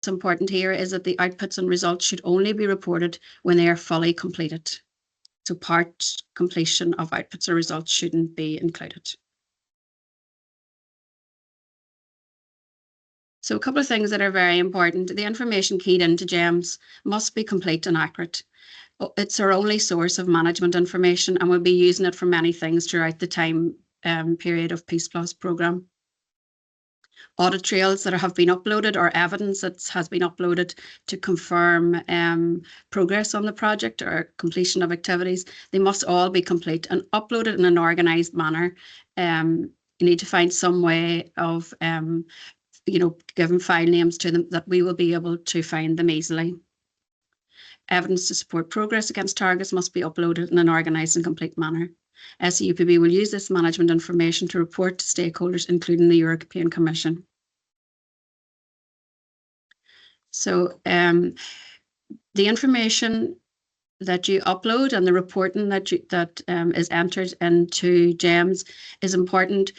important here is that the outputs and results should only be reported when they are fully completed. So part completion of outputs or results shouldn't be included. So a couple of things that are very important. The information keyed into GEMS must be complete and accurate. It's our only source of management information, and we'll be using it for many things throughout the time period of PEACEPLUS programme. Audit trails that have been uploaded or evidence that has been uploaded to confirm progress on the project or completion of activities, they must all be complete and uploaded in an organised manner. You need to find some way of giving file names to them that we will be able to find them easily. Evidence to support progress against targets must be uploaded in an organised and complete manner. SEUPB will use this management information to report to stakeholders, including the European Commission. So the information that you upload and the reporting that is entered into GEMS is important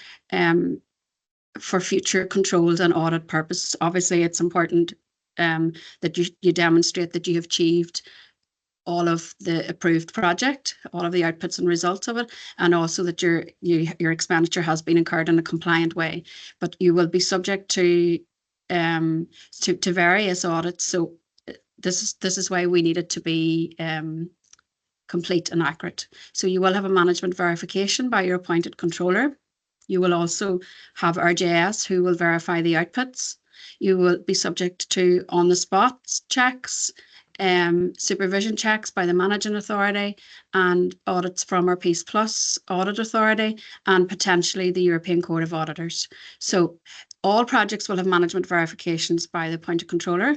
for future controls and audit purposes. Obviously, it's important that you demonstrate that you have achieved all of the approved project, all of the outputs and results of it, and also that your expenditure has been incurred in a compliant way. But you will be subject to various audits. So this is why we need it to be complete and accurate. So you will have a management verification by your appointed controller. You will also have RJS who will verify the outputs. You will be subject to on-the-spot checks, supervision checks by the managing authority, and audits from our PEACEPLUS audit authority, and potentially the European Court of Auditors. So all projects will have management verifications by the appointed controller.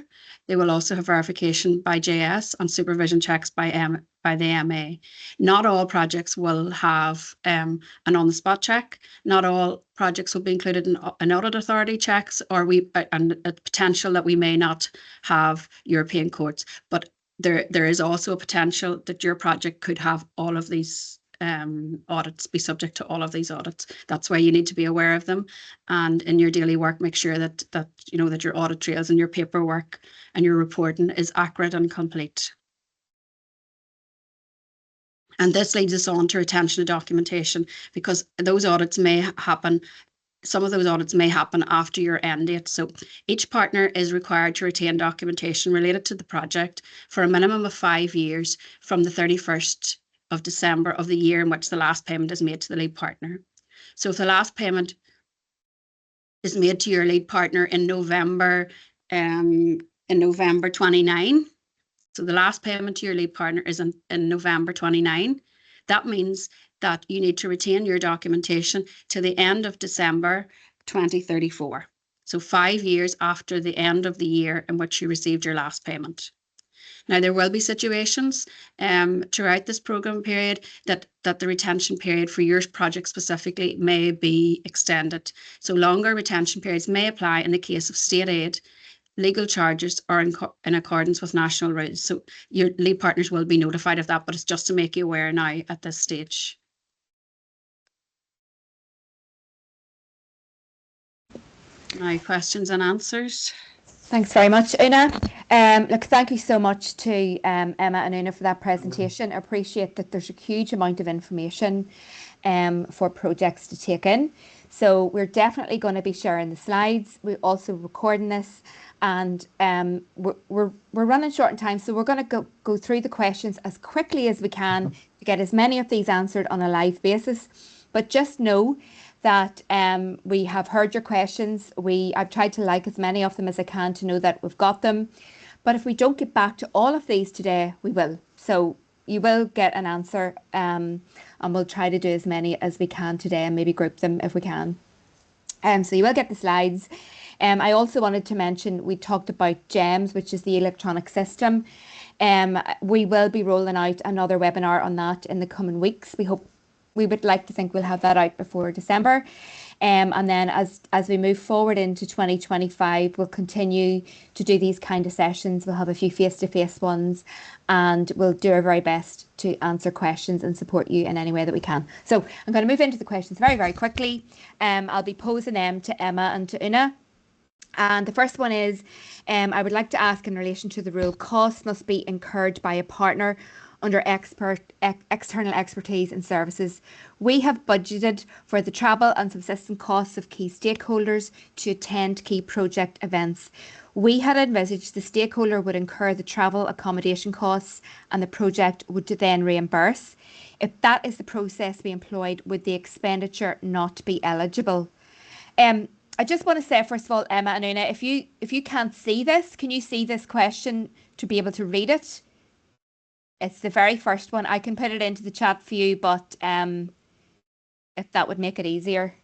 They will also have verification by JS and supervision checks by the MA. Not all projects will have an on-the-spot check. Not all projects will be included in audit authority checks, and a potential that we may not have European courts. But there is also a potential that your project could have all of these audits, be subject to all of these audits. That's why you need to be aware of them, and in your daily work, make sure that your audit trails and your paperwork and your reporting is accurate and complete. And this leads us on to retention of documentation, because those audits may happen. Some of those audits may happen after your end date. So each partner is required to retain documentation related to the project for a minimum of 5 years from the 31st of December of the year in which the last payment is made to the lead partner. So if the last payment is made to your lead partner in November 29, so the last payment to your lead partner is in November 29, that means that you need to retain your documentation to the end of December 2034. So 5 years after the end of the year in which you received your last payment. Now, there will be situations throughout this programme period that the retention period for your project specifically may be extended. So longer retention periods may apply in the case of state aid, legal charges, or in accordance with national rules. So your lead partners will be notified of that, but it's just to make you aware now at this stage. Now, questions and answers. Thanks very much, Una. Look, thank you so much to Emma and Una for that presentation. I appreciate that there's a huge amount of information for projects to take in. So we're definitely going to be sharing the slides. We're also recording this, and we're running short on time, so we're going to go through the questions as quickly as we can to get as many of these answered on a live basis. But just know that we have heard your questions. I've tried to like as many of them as I can to know that we've got them. But if we don't get back to all of these today, we will. So you will get an answer, and we'll try to do as many as we can today and maybe group them if we can. So you will get the slides. I also wanted to mention, we talked about GEMS, which is the electronic system. We will be rolling out another webinar on that in the coming weeks. We would like to think we'll have that out before December. And then as we move forward into 2025, we'll continue to do these kind of sessions. We'll have a few face-to-face ones, and we'll do our very best to answer questions and support you in any way that we can. So I'm going to move into the questions very, very quickly. I'll be posing them to Emma and to Una. And the first one is, I would like to ask in relation to the rule, costs must be incurred by a partner under external expertise and services. We have budgeted for the travel and subsistence costs of key stakeholders to attend key project events. We had envisaged the stakeholder would incur the travel accommodation costs and the project would then reimburse. If that is the process we employed, would the expenditure not be eligible? I just want to say, first of all, Emma and Una, if you can't see this, can you see this question to be able to read it? It's the very first one. I can put it into the chat for you, but if that would make it easier.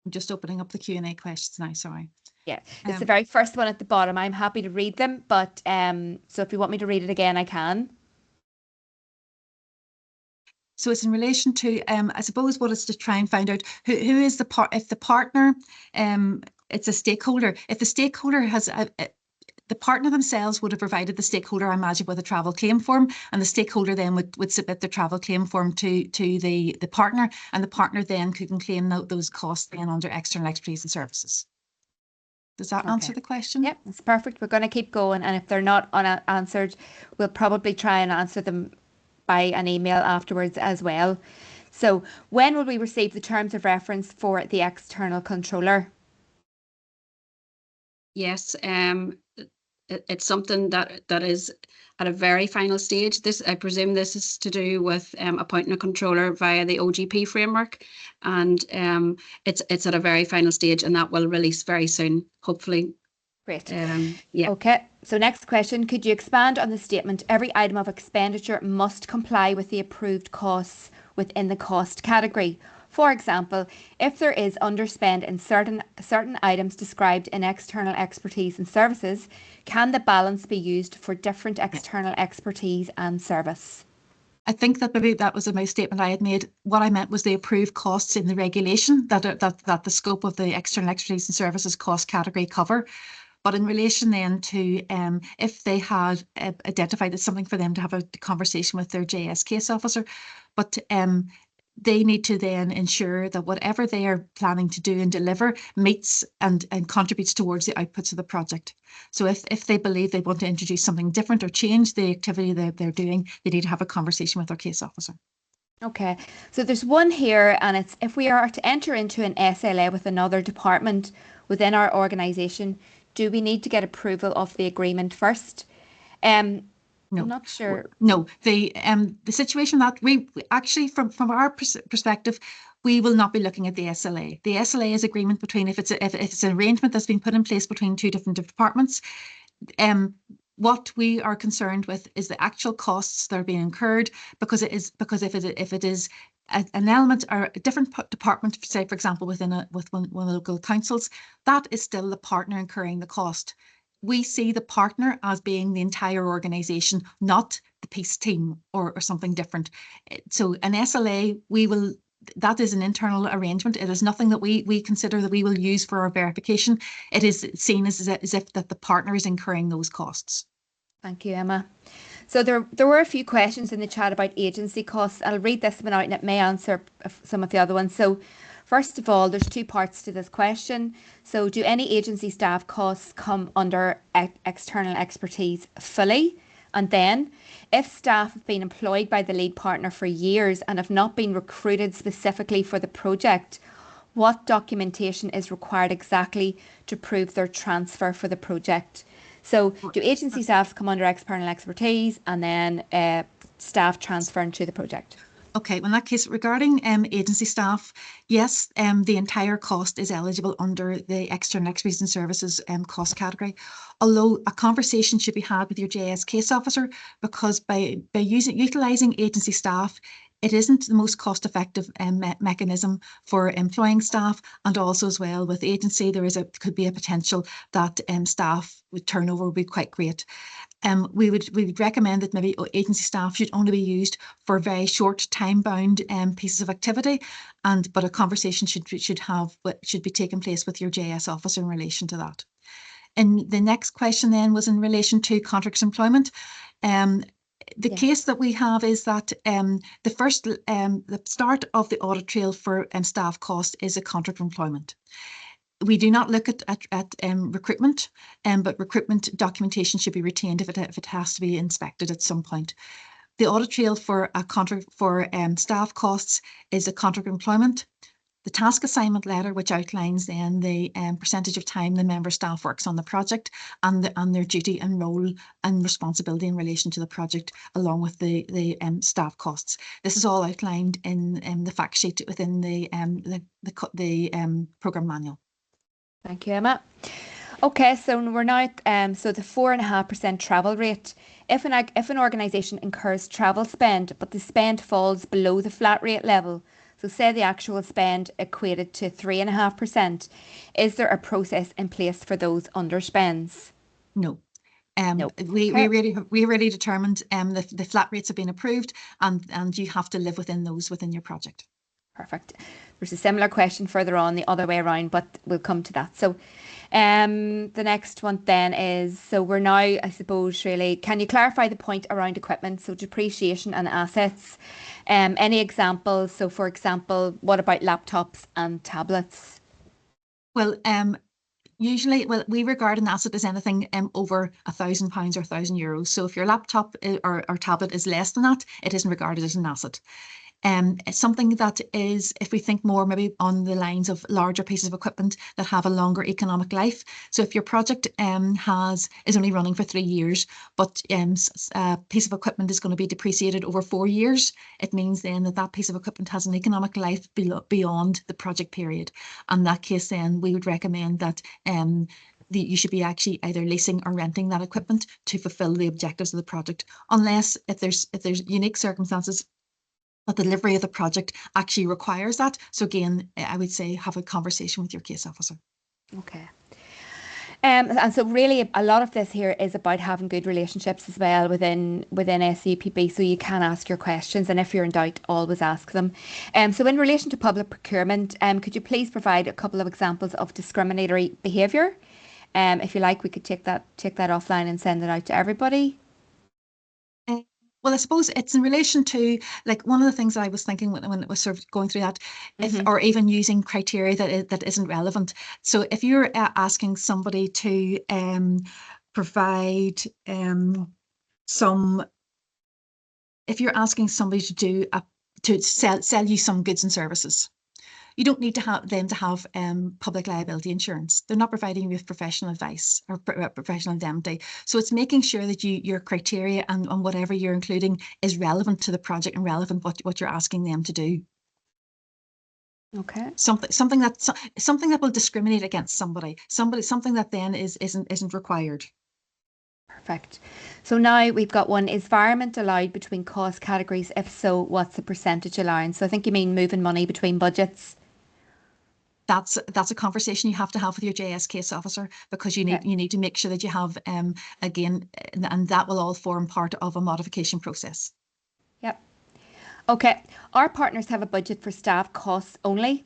I'm just opening up the Q&A questions now, sorry. Yeah, it's the very first one at the bottom. I'm happy to read them, but so if you want me to read it again, I can. So it's in relation to, I suppose what it's to try and find out who is the part, if the partner, it's a stakeholder. If the stakeholder has, the partner themselves would have provided the stakeholder, I imagine, with a travel claim form, and the stakeholder then would submit the travel claim form to the partner, and the partner then could claim those costs then under external expertise and services. Does that answer the question? Yep, that's perfect. We're going to keep going, and if they're not answered, we'll probably try and answer them by an email afterwards as well. So when will we receive the terms of reference for the external controller? Yes, it's something that is at a very final stage. I presume this is to do with appointing a controller via the OGP framework, and it's at a very final stage, and that will release very soon, hopefully. Great. Yeah. Okay. So next question, could you expand on the statement, every item of expenditure must comply with the approved costs within the cost category? For example, if there is underspend in certain items described in external expertise and services, can the balance be used for different external expertise and service? I think that maybe that was my statement I had made. What I meant was the approved costs in the regulation that the scope of the external expertise and services cost category cover. But in relation then to if they had identified it's something for them to have a conversation with their JS case officer, but they need to then ensure that whatever they are planning to do and deliver meets and contributes towards the outputs of the project. So if they believe they want to introduce something different or change the activity that they're doing, they need to have a conversation with their case officer. Okay, so there's one here, and it's if we are to enter into an SLA with another department within our organisation, do we need to get approval of the agreement first? No. I'm not sure. No, the situation that we actually, from our perspective, we will not be looking at the SLA. The SLA is agreement between, if it's an arrangement that's been put in place between two different departments. What we are concerned with is the actual costs that are being incurred, because if it is an element or a different department, say for example with one of the local councils, that is still the partner incurring the cost. We see the partner as being the entire organisation, not the peace team or something different. So an SLA, that is an internal arrangement. It is nothing that we consider that we will use for our verification. It is seen as if that the partner is incurring those costs. Thank you, Emma. So there were a few questions in the chat about agency costs. I'll read this one out and it may answer some of the other ones. So first of all, there's two parts to this question. So do any agency staff costs come under external expertise fully? And then if staff have been employed by the lead partner for years and have not been recruited specifically for the project, what documentation is required exactly to prove their transfer for the project? So do agency staff come under external expertise and then staff transferring to the project? Okay, well, in that case, regarding agency staff, yes, the entire cost is eligible under the external expertise and services cost category. Although a conversation should be had with your JS case officer, because by utilising agency staff, it isn't the most cost-effective mechanism for employing staff, and also as well with agency, could be a potential that staff with turnover would be quite great. We would recommend that maybe agency staff should only be used for very short time-bound pieces of activity, but a conversation should be taking place with your JS officer in relation to that. And the next question then was in relation to contracts employment. The case that we have is that the start of the audit trail for staff cost is a contract of employment. we do not look at recruitment, but recruitment documentation should be retained if it has to be inspected at some point. The audit trail for a contract for staff costs is a contract of employment, the task assignment letter, which outlines then the percentage of time the member staff works on the project, and their duty and role and responsibility in relation to the project, along with the staff costs. This is all outlined in the fact sheet within the programme manual. Thank you, Emma. Okay, so we're now so the 4.5% travel rate. If an organisation incurs travel spend, but the spend falls below the flat rate level, so say the actual spend equated to 3.5%, is there a process in place for those underspends? No. No. We already determined the flat rates have been approved, and you have to live within those within your project. Perfect. There's a similar question further on the other way around, but we'll come to that. So the next one then is, so we're now, I suppose, really, can you clarify the point around equipment? So depreciation and assets. Any examples? So for example, what about laptops and tablets? Well, usually, we regard an asset as anything over £1,000 or €1,000. So if your laptop or tablet is less than that, it isn't regarded as an asset. It's something that is, if we think more maybe on the lines of larger pieces of equipment that have a longer economic life. So if your project is only running for 3 years, but a piece of equipment is going to be depreciated over 4 years, it means then that piece of equipment has an economic life beyond the project period. In that case, then we would recommend that you should be actually either leasing or renting that equipment to fulfill the objectives of the project, unless if there's unique circumstances but the delivery of the project actually requires that. So again, I would say have a conversation with your case officer. Okay. And so really a lot of this here is about having good relationships as well within SEUPB, so you can ask your questions, and if you're in doubt, always ask them. So in relation to public procurement, could you please provide a couple of examples of discriminatory behaviour? If you like, we could take that offline and send it out to everybody. Well, I suppose it's in relation to, like, one of the things that I was thinking when it was sort of going through that, or even using criteria that isn't relevant. So if you're asking somebody to provide if you're asking somebody to sell you some goods and services, you don't need to have them to have public liability insurance. They're not providing you with professional advice or professional indemnity. So it's making sure that your criteria and whatever you're including is relevant to the project and relevant what you're asking them to do. Okay. Something that will discriminate against something that then isn't required. Perfect. So now we've got one. Is variance allowed between cost categories? If so, what's the percentage allowance? So I think you mean moving money between budgets. That's a conversation you have to have with your JS case officer, because you need to make sure that you have again, and that will all form part of a modification process. Yep. Okay. Our partners have a budget for staff costs only.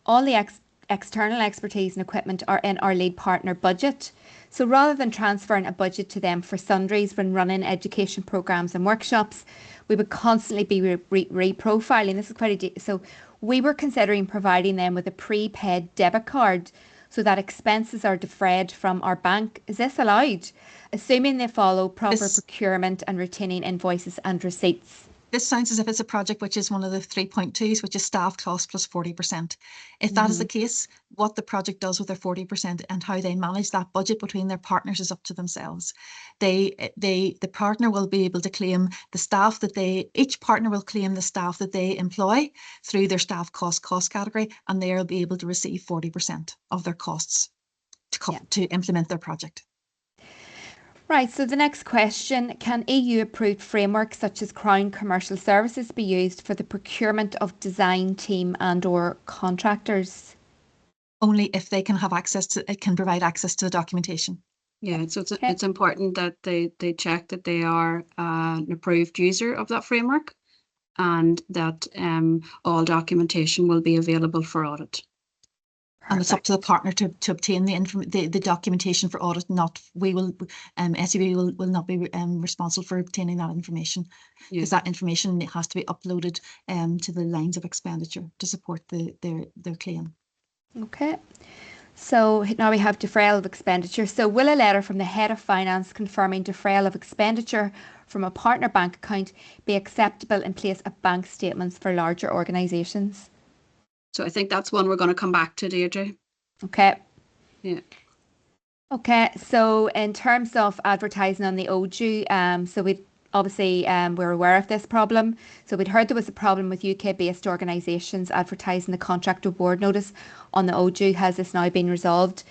All the external expertise and equipment are in our lead partner budget. So rather than transferring a budget to them for sundries when running education programs and workshops, we would constantly be reprofiling. This is quite so we were considering providing them with a prepaid debit card so that expenses are defrayed from our bank. Is this allowed? Assuming they follow proper procurement and retaining invoices and receipts. This sounds as if it's a project which is one of the 3.2s, which is staff cost plus 40%. If that is the case, what the project does with their 40% and how they manage that budget between their partners is up to themselves. The partner will be able to claim the staff each partner will claim the staff that they employ through their staff cost category, and they'll be able to receive 40% of their costs to implement their project. Right, so the next question, can EU-approved frameworks such as Crown Commercial Services be used for the procurement of design team and/or contractors? Only if they can provide access to the documentation. Yeah, so it's important that they check that they are an approved user of that framework, and that all documentation will be available for audit. Perfect. And it's up to the partner to obtain the documentation for audit. SEUPB will not be responsible for obtaining that information, because that information has to be uploaded to the lines of expenditure to support their claim. Okay. So now we have deferral of expenditure. So will a letter from the head of finance confirming deferral of expenditure from a partner bank account be acceptable in place of bank statements for larger organisations? So I think that's one we're going to come back to, Deirdre. Okay. Yeah. Okay, so in terms of advertising on the OJU, so we obviously we're aware of this problem. So we'd heard there was a problem with UK-based organisations advertising the contract award notice on the OJU. Has this now been resolved?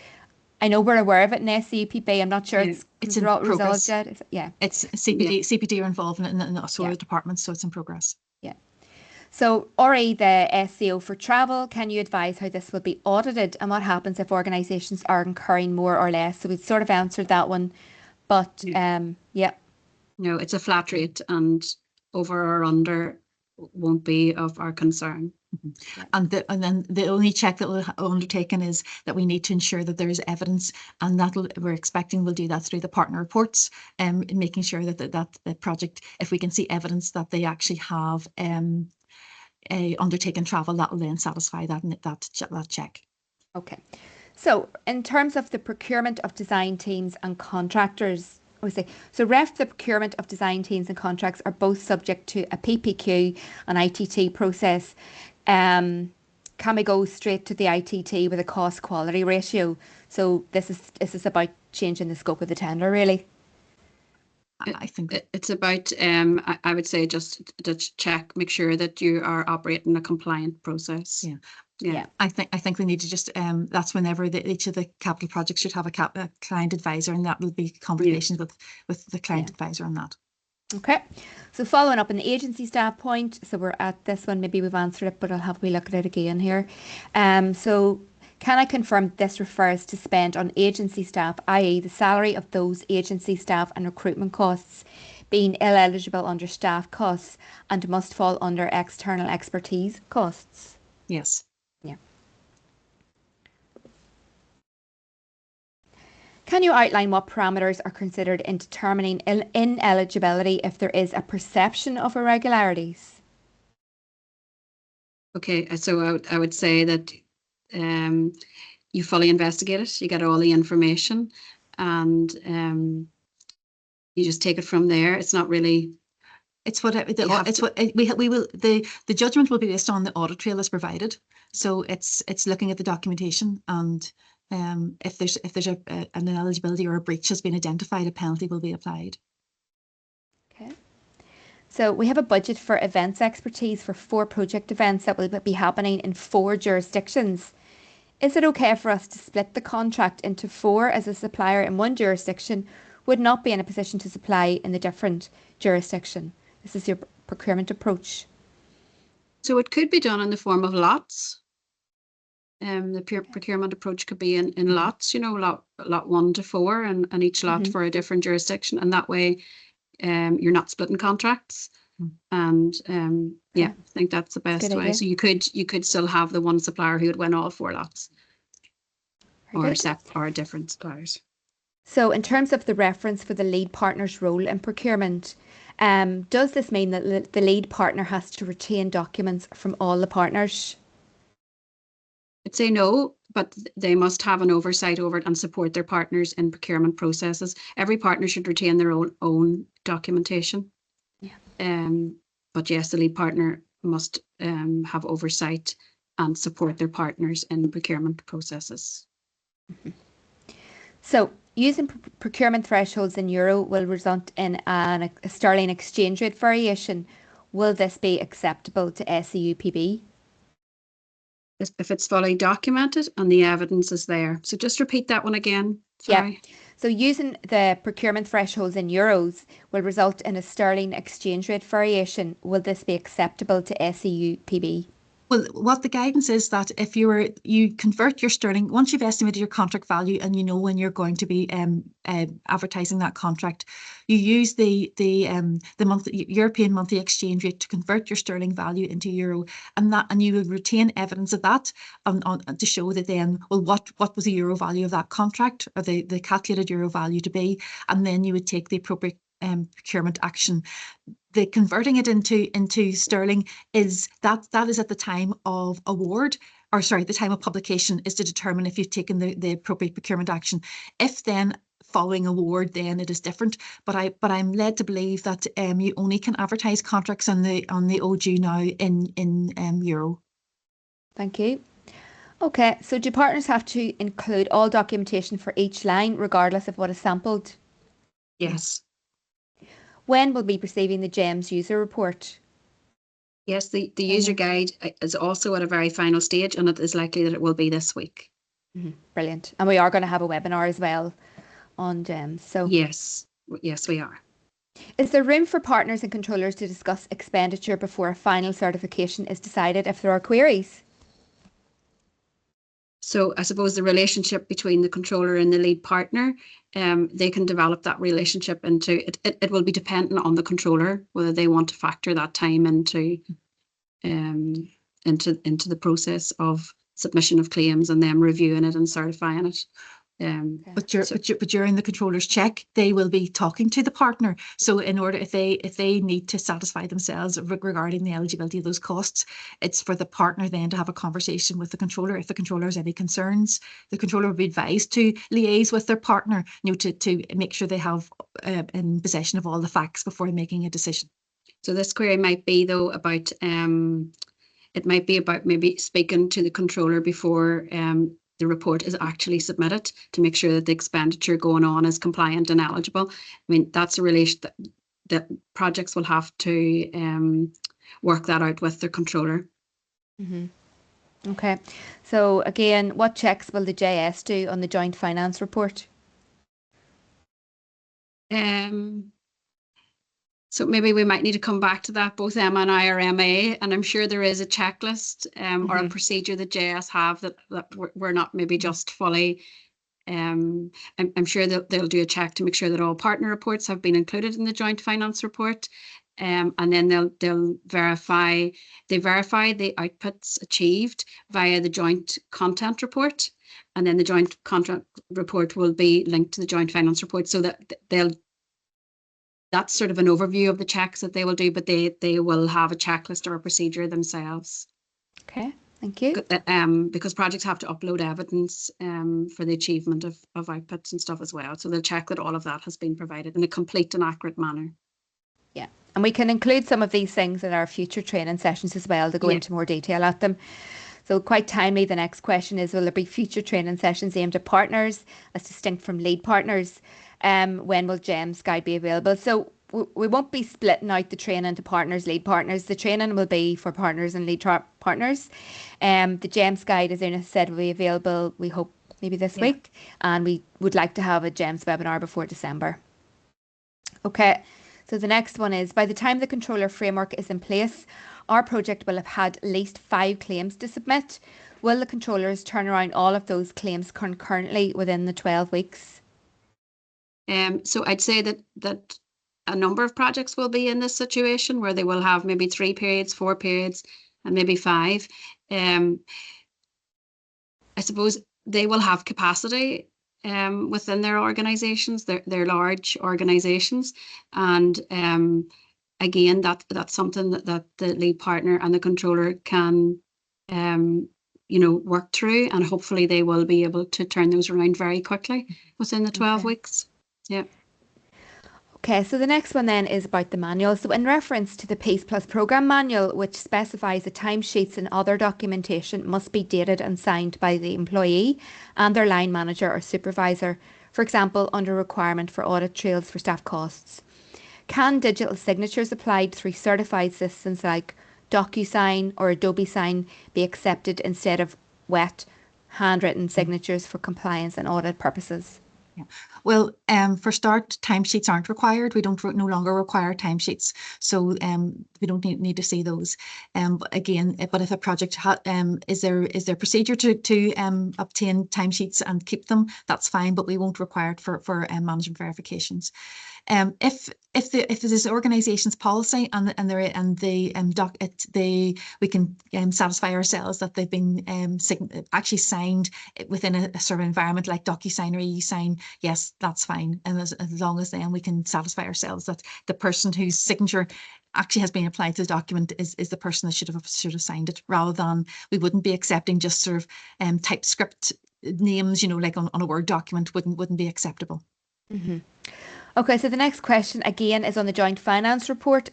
I know we're aware of it in SEUPB. I'm not sure it's in resolved progress. yet. Yeah. It's CPD are involved in it, and also the departments, so it's in progress. Yeah. So, Ori, the SEO for travel, can you advise how this will be audited and what happens if organisations are incurring more or less? So we've sort of answered that one, but yeah. No, it's a flat rate, and over or under won't be of our concern. Yeah. And then the only check that we'll undertaken is that we need to ensure that there is evidence, and we're expecting we'll do that through the partner reports, making sure that the project, if we can see evidence that they actually have undertaken travel, that will then satisfy that check. Okay. So in terms of the procurement of design teams and contractors, the procurement of design teams and contracts are both subject to a PPQ and ITT process. Can we go straight to the ITT with a cost quality ratio? So this is about changing the scope of the tender, really. I think it's about I would say just to check, make sure that you are operating a compliant process. Yeah. I think we need to just that's whenever each of the capital projects should have a client advisor, and that will be conversations with the client advisor on that. Okay, so following up on the agency staff point, so we're at this one, maybe we've answered it, but I'll have a look at it again here. So can I confirm this refers to spend on agency staff, i.e. the salary of those agency staff and recruitment costs being ineligible under staff costs and must fall under external expertise costs? Yes. Yeah. Can you outline what parameters are considered in determining ineligibility if there is a perception of irregularities? Okay, so I would say that you fully investigate it, you get all the information, and you just take it from there. It's not really. It's what the judgment will be based on the audit trail that's provided. So it's looking at the documentation, and if there's an ineligibility or a breach has been identified, a penalty will be applied. Okay. So we have a budget for events expertise for 4 project events that will be happening in 4 jurisdictions. Is it okay for us to split the contract into 4 as a supplier in one jurisdiction would not be in a position to supply in the different jurisdiction? This is your procurement approach. So it could be done in the form of lots. The procurement approach could be in lots, lot 1 to 4, and each lot for a different jurisdiction, and that way you're not splitting contracts. And I think that's the best way. So you could still have the one supplier who would win all 4 lots, or different suppliers. So in terms of the reference for the lead partner's role in procurement, does this mean that the lead partner has to retain documents from all the partners? I'd say no, but they must have an oversight over it and support their partners in procurement processes. Every partner should retain their own documentation. Yeah. But yes, the lead partner must have oversight and support their partners in procurement processes. So using procurement thresholds in euro will result in a sterling exchange rate variation. Will this be acceptable to SEUPB? If it's fully documented and the evidence is there. So just repeat that one again. Sorry. Yeah. So using the procurement thresholds in euros will result in a sterling exchange rate variation. Will this be acceptable to SEUPB? Well, what the guidance is that if you convert your sterling, once you've estimated your contract value and you know when you're going to be advertising that contract, you use the European monthly exchange rate to convert your sterling value into euro, and you will retain evidence of that to show that then, well, what was the euro value of that contract, or the calculated euro value to be, and then you would take the appropriate procurement action. The converting it into sterling is at the time of award, the time of publication is to determine if you've taken the appropriate procurement action. If then following award, then it is different. But I'm led to believe that you only can advertise contracts on the OJU now in euro. Thank you. Okay, so do partners have to include all documentation for each line, regardless of what is sampled? Yes. When will we be receiving the GEMS user report? Yes, the user guide is also at a very final stage, and it is likely that it will be this week. Brilliant. And we are going to have a webinar as well on GEMS. So yes, we are. Is there room for partners and controllers to discuss expenditure before a final certification is decided if there are queries? So I suppose the relationship between the controller and the lead partner, they can develop that relationship into it. It will be dependent on the controller whether they want to factor that time into the process of submission of claims and them reviewing it and certifying it. But during the controller's check, they will be talking to the partner. So in order, if they need to satisfy themselves regarding the eligibility of those costs, it's for the partner then to have a conversation with the controller. If the controller has any concerns, the controller will be advised to liaise with their partner, to make sure they have in possession of all the facts before making a decision. So this query might be though about it might be about maybe speaking to the controller before the report is actually submitted to make sure that the expenditure going on is compliant and eligible. I mean, that's a relation that projects will have to work that out with their controller. Okay. So again, what checks will the JS do on the joint finance report? So maybe we might need to come back to that. Both Emma and I are MA, and I'm sure there is a checklist or a procedure that JS have that we're not maybe just fully. I'm sure that they'll do a check to make sure that all partner reports have been included in the joint finance report, and then they'll verify the outputs achieved via the joint content report, and then the joint content report will be linked to the joint finance report, so that that's sort of an overview of the checks that they will do, but they will have a checklist or a procedure themselves. Okay, thank you. Because projects have to upload evidence for the achievement of outputs and stuff as well. So they'll check that all of that has been provided in a complete and accurate manner. Yeah, and we can include some of these things in our future training sessions as well to go into more detail at them. So quite timely, the next question is, will there be future training sessions aimed at partners as distinct from lead partners? When will GEMS guide be available? So we won't be splitting out the training to partners, lead partners. The training will be for partners and lead partners. The GEMS guide, as Una said, will be available, we hope, maybe this week. And we would like to have a GEMS webinar before December. Okay, so the next one is, by the time the controller framework is in place, our project will have had at least 5 claims to submit. Will the controllers turn around all of those claims concurrently within the 12 weeks? So I'd say that a number of projects will be in this situation where they will have maybe 3 periods, 4 periods, and maybe 5. I suppose they will have capacity within their organisations. They're large organisations, and again, that's something that the lead partner and the controller can work through, and hopefully they will be able to turn those around very quickly within the 12 weeks. Yeah. Okay, so the next one then is about the manual. So in reference to the PEACEPLUS programme manual, which specifies that timesheets and other documentation must be dated and signed by the employee and their line manager or supervisor, for example, under requirement for audit trails for staff costs. Can digital signatures applied through certified systems like DocuSign or Adobe Sign be accepted instead of wet, handwritten signatures for compliance and audit purposes? Yeah. Well, for start, timesheets aren't required. We don't no longer require timesheets, so we don't need to see those. But again, but if a project is there procedure to obtain timesheets and keep them, that's fine. But we won't require it for management verifications. If it is organisation's policy we can satisfy ourselves that they've been actually signed within a sort of environment like DocuSign or eSign, yes, that's fine. And as long as then we can satisfy ourselves that the person whose signature actually has been applied to the document is the person that should have signed it, rather than we wouldn't be accepting just sort of typescript names, you know, like on a Word document wouldn't be acceptable. Okay, so the next question again is on the joint finance report.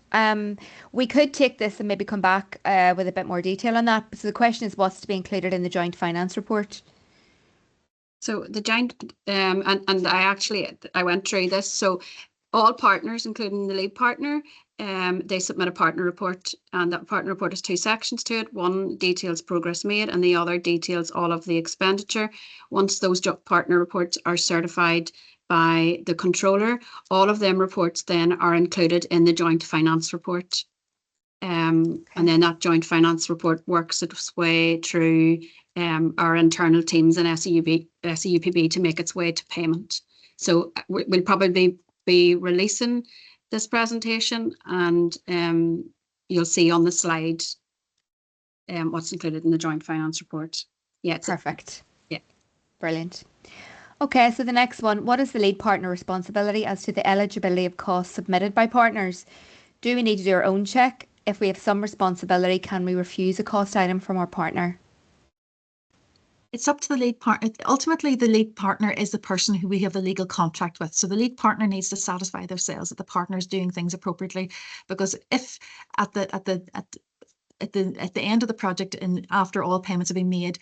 We could take this and maybe come back with a bit more detail on that. So the question is, what's to be included in the joint finance report? So the joint, and I went through this. So all partners, including the lead partner, they submit a partner report, and that partner report has two sections to it. One details progress made, and the other details all of the expenditure. Once those partner reports are certified by the controller, all of them reports then are included in the joint finance report. And then that joint finance report works its way through our internal teams in SEUPB to make its way to payment. So we'll probably be releasing this presentation, and you'll see on the slide what's included in the joint finance report. Yeah, Perfect. Yeah. Brilliant. Okay, so the next one, what is the lead partner responsibility as to the eligibility of costs submitted by partners? Do we need to do our own check? If we have some responsibility, can we refuse a cost item from our partner? It's up to the lead partner. Ultimately, the lead partner is the person who we have the legal contract with. So the lead partner needs to satisfy themselves that the partner is doing things appropriately. Because if at the end of the project and after all payments have been made,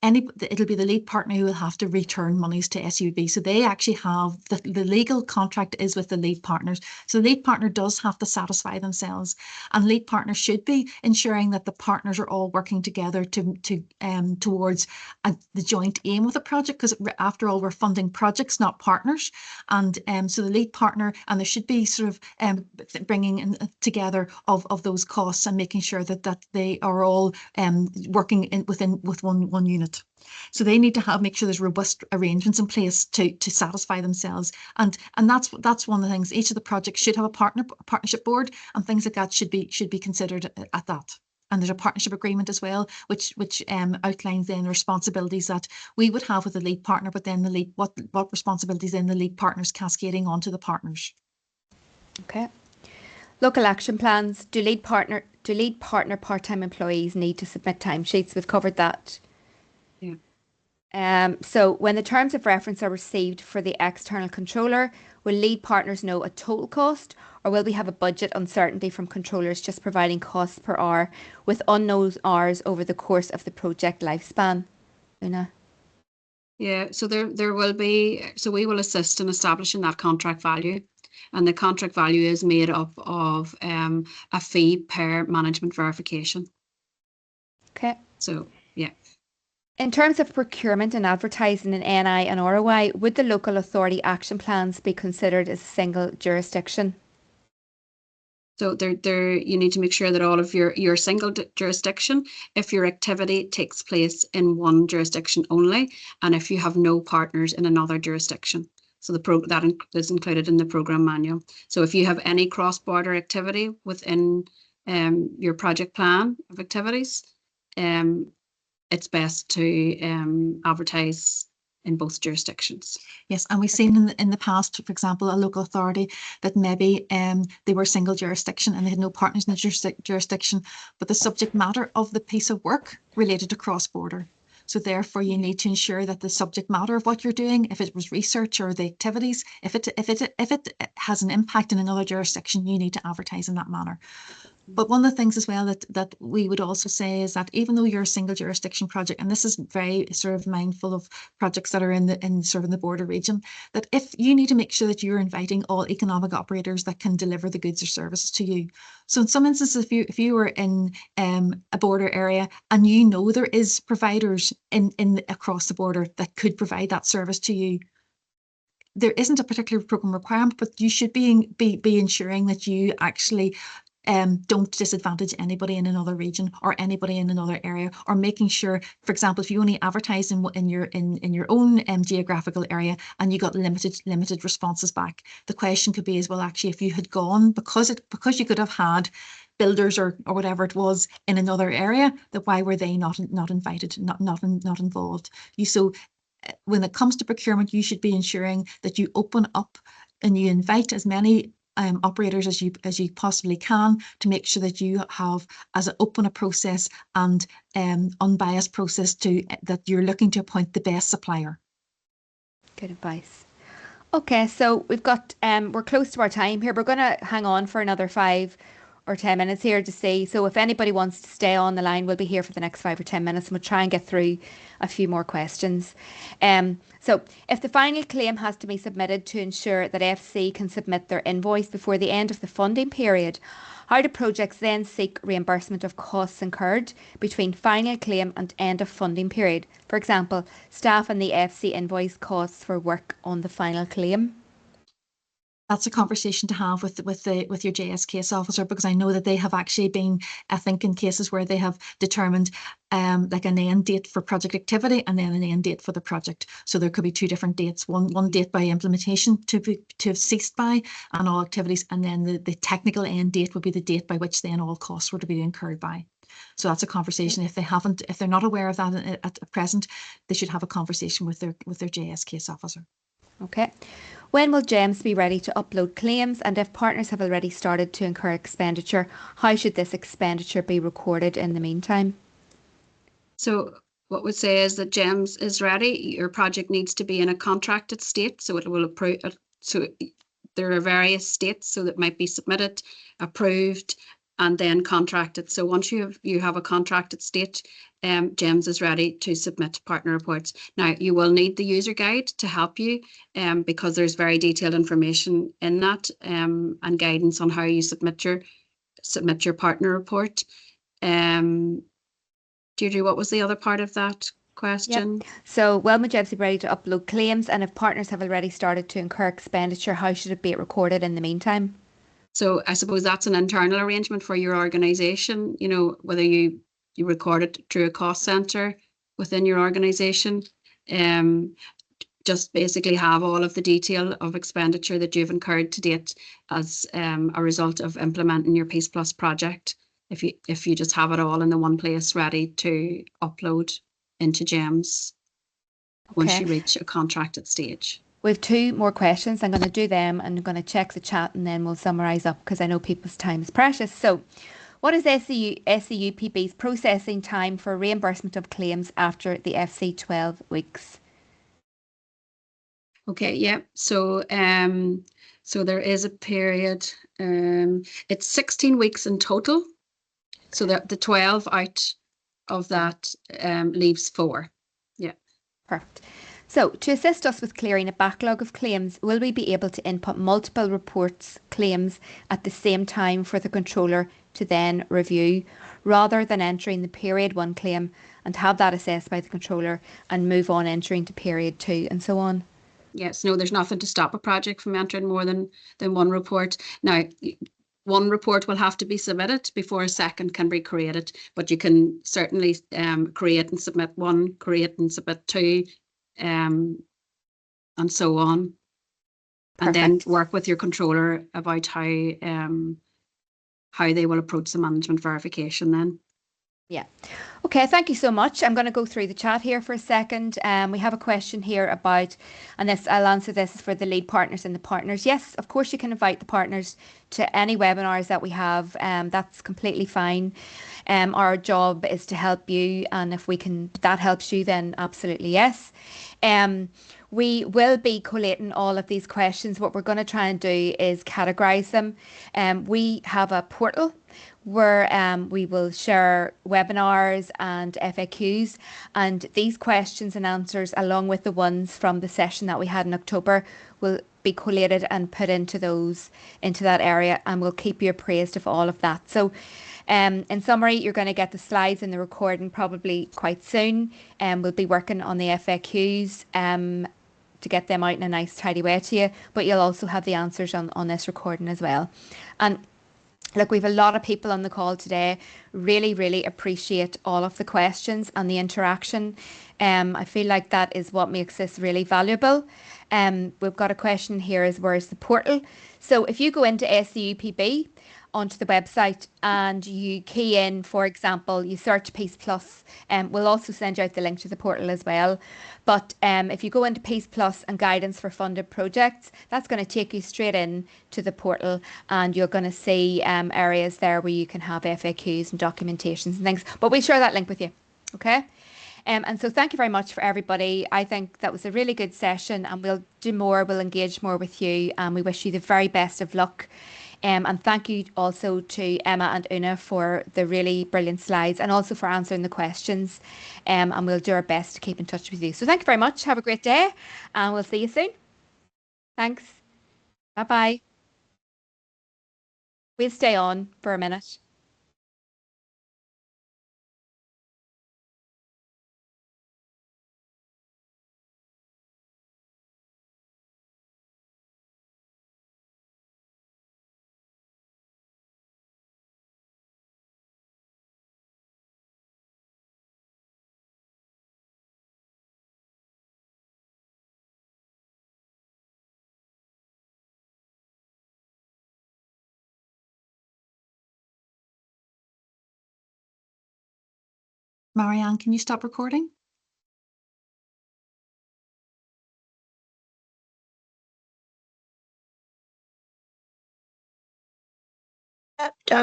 it'll be the lead partner who will have to return monies to SEUPB. So they actually have the legal contract is with the lead partners. So the lead partner does have to satisfy themselves, and lead partner should be ensuring that the partners are all working together towards the joint aim of the project, because after all, we're funding projects, not partners. And so the lead partner, and there should be sort of bringing in together of those costs and making sure that they are all working with one unit. So they need to make sure there's robust arrangements in place to satisfy themselves, and that's one of the things. Each of the projects should have a partnership board, and things like that should be considered at that. And there's a partnership agreement as well, which outlines then the responsibilities that we would have with the lead partner, but then what responsibilities then the lead partners cascading onto the partners. Okay. Local action plans. Do lead partner part-time employees need to submit timesheets? We've covered that. Yeah. So when the terms of reference are received for the external controller, will lead partners know a total cost, or will we have a budget uncertainty from controllers just providing costs per hour with unknown hours over the course of the project lifespan? Una? Yeah, so there will be, so we will assist in establishing that contract value, and the contract value is made up of a fee per management verification. Okay. So yeah. In terms of procurement and advertising in NI and ROI, would the local authority action plans be considered as a single jurisdiction? So you need to make sure that all of your single jurisdiction, if your activity takes place in one jurisdiction only, and if you have no partners in another jurisdiction. So that is included in the program manual. So if you have any cross-border activity within your project plan of activities, it's best to advertise in both jurisdictions. Yes, and we've seen in the past, for example, a local authority that maybe they were single jurisdiction and they had no partners in the jurisdiction, but the subject matter of the piece of work related to cross-border. So therefore, you need to ensure that the subject matter of what you're doing, if it was research or the activities, if it has an impact in another jurisdiction, you need to advertise in that manner. But one of the things as well that we would also say is that even though you're a single jurisdiction project, and this is very sort of mindful of projects that are in the border region, that if you need to make sure that you're inviting all economic operators that can deliver the goods or services to you. So in some instances, if you were in a border area and you know there is providers in across the border that could provide that service to you, there isn't a particular program requirement, but you should be ensuring that you actually don't disadvantage anybody in another region or anybody in another area, or making sure, for example, if you only advertise in your own geographical area and you got limited responses back, the question could be as well, actually, if you had gone because you could have had builders or whatever it was in another area, that why were they not invited, not involved? when it comes to procurement, you should be ensuring that you open up and you invite as many operators as you possibly can to make sure that you have as open a process and unbiased process that you're looking to appoint the best supplier. Good advice. Okay, so we've got we're close to our time here. We're going to hang on for another 5 or 10 minutes here to see. So if anybody wants to stay on the line, we'll be here for the next 5 or 10 minutes and we'll try and get through a few more questions. So if the final claim has to be submitted to ensure that FC can submit their invoice before the end of the funding period, how do projects then seek reimbursement of costs incurred between final claim and end of funding period? For example, staff and the FC invoice costs for work on the final claim. That's a conversation to have with your JS case officer, because I know that they have actually been, I think, in cases where they have determined like an end date for project activity and then an end date for the project. So there could be 2 different dates, one date by implementation to have ceased by and all activities, and then the technical end date would be the date by which then all costs were to be incurred by. So that's a conversation. If they're not aware of that at present, they should have a conversation with their JS case officer. Okay. When will GEMS be ready to upload claims, and if partners have already started to incur expenditure, how should this expenditure be recorded in the meantime? So what we'd say is that GEMS is ready. Your project needs to be in a contracted state, so it will approve. So there are various states, so that might be submitted, approved, and then contracted. So once you have a contracted state, GEMS is ready to submit partner reports. Now, you will need the user guide to help you because there's very detailed information in that and guidance on how you submit your partner report. Deirdre, what was the other part of that question? Yep. So, will GEMS be ready to upload claims, and if partners have already started to incur expenditure, how should it be recorded in the meantime? So I suppose that's an internal arrangement for your organisation, you know, whether you record it through a cost centre within your organisation. Just basically have all of the detail of expenditure that you've incurred to date as a result of implementing your PEACEPLUS project. If you just have it all in the one place ready to upload into GEMS once you reach a contracted stage. We have 2 more questions. I'm going to do them and I'm going to check the chat and then we'll summarise up because I know people's time is precious. So, what is SEUPB's processing time for reimbursement of claims after the FC 12 weeks? Okay, yeah. So there is a period. It's 16 weeks in total. So that the 12 out of that leaves 4. Yeah. Perfect. So, to assist us with clearing a backlog of claims, will we be able to input multiple reports claims at the same time for the controller to then review, rather than entering the period 1 claim and have that assessed by the controller and move on entering to period 2 and so on? Yes, no, there's nothing to stop a project from entering more than 1 report. Now, 1 report will have to be submitted before a second can be created, but you can certainly create and submit 1, create and submit 2, and so on. Perfect. And then work with your controller about how they will approach the management verification then. Yeah. Okay, thank you so much. I'm going to go through the chat here for a second. We have a question here about, and I'll answer this for the lead partners and the partners. Yes, of course you can invite the partners to any webinars that we have. That's completely fine. Our job is to help you, and if that helps you, then absolutely yes. We will be collating all of these questions. What we're going to try and do is categorize them. We have a portal where we will share webinars and FAQs, and these questions and answers, along with the ones from the session that we had in October, will be collated and put into that area, and we'll keep you appraised of all of that. So in summary, you're going to get the slides and the recording probably quite soon, and we'll be working on the FAQs to get them out in a nice tidy way to you, but you'll also have the answers on this recording as well. And look, we've a lot of people on the call today. Really, really appreciate all of the questions and the interaction. I feel like that is what makes this really valuable. We've got a question here is, where's the portal? So if you go into SEUPB onto the website and you key in, for example, you search Peace Plus, we'll also send you out the link to the portal as well. But if you go into Peace Plus and guidance for funded projects, that's going to take you straight in to the portal, and you're going to see areas there where you can have FAQs and documentations and things. But we'll share that link with you. Okay. And so thank you very much for everybody. I think that was a really good session, and we'll do more, we'll engage more with you, and we wish you the very best of luck. And thank you also to Emma and Una for the really brilliant slides and also for answering the questions. And we'll do our best to keep in touch with you. So thank you very much. Have a great day, and we'll see you soon. Thanks. Bye-bye. We'll stay on for a minute. Marianne, can you stop recording?